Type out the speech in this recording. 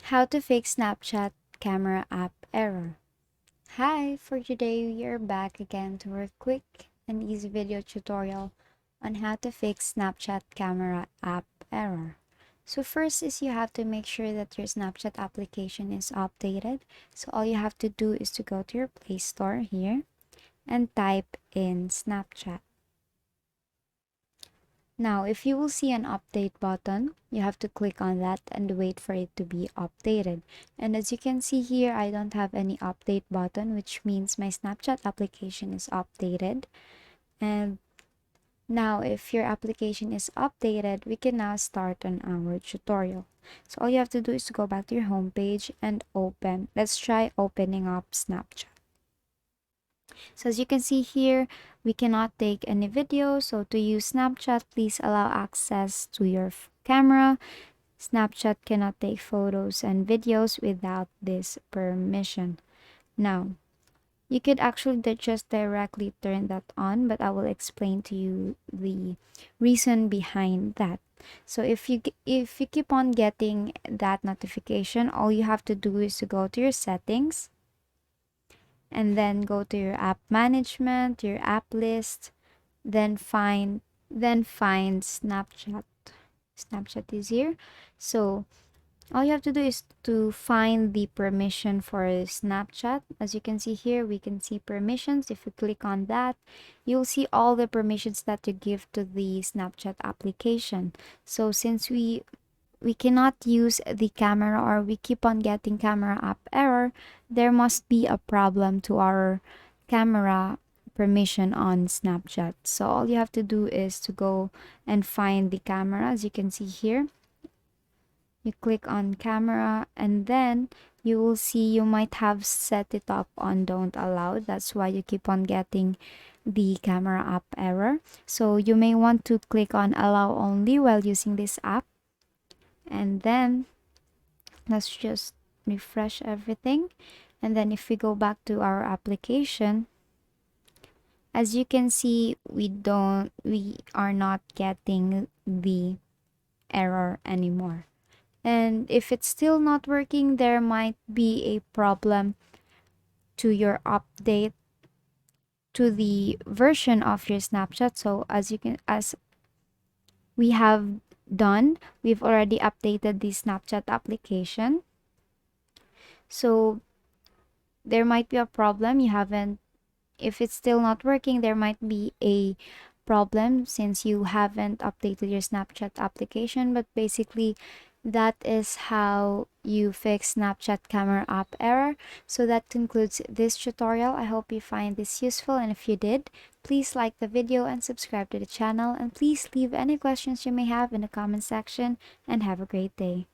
How to fix Snapchat camera app error. Hi, for today we are back again to our quick and easy video tutorial on how to fix Snapchat camera app error. So first is you have to make sure that your Snapchat application is updated. So all you have to do is to go to your Play Store here and type in Snapchat. Now, if you will see an update button, you have to click on that and wait for it to be updated. And as you can see here, I don't have any update button, which means my Snapchat application is updated. And now, if your application is updated, we can now start on our tutorial. So all you have to do is to go back to your home page and open. Let's try opening up Snapchat. So as you can see here, we cannot take any video. So to use Snapchat, please allow access to your camera. Snapchat cannot take photos and videos without this permission. Now, you could actually just directly turn that on, but I will explain to you the reason behind that. So if you keep on getting that notification, all you have to do is to go to your settings and then go to your app management, your app list, then find Snapchat. Snapchat is here. So all you have to do is to find the permission for Snapchat. As you can see here, we can see permissions. If you click on that, you'll see all the permissions that you give to the Snapchat application. So since we cannot use the camera, or we keep on getting camera app error, there must be a problem to our camera permission on Snapchat. So all you have to do is to go and find the camera. As you can see here, you click on camera and then you will see you might have set it up on don't allow. That's why you keep on getting the camera app error. So you may want to click on allow only while using this app. And then let's just refresh everything. And then if we go back to our application, as you can see, we are not getting the error anymore. And if it's still not working, there might be a problem to your update to the version of your Snapchat. So as we have done, we've already updated the Snapchat application. So there might be a problem. You haven't, if it's still not working, there might be a problem since you haven't updated your Snapchat application. But basically, that is how you fix Snapchat camera app error. So that concludes this tutorial. I hope you find this useful, and if you did, please like the video and subscribe to the channel, and please leave any questions you may have in the comment section, and have a great day.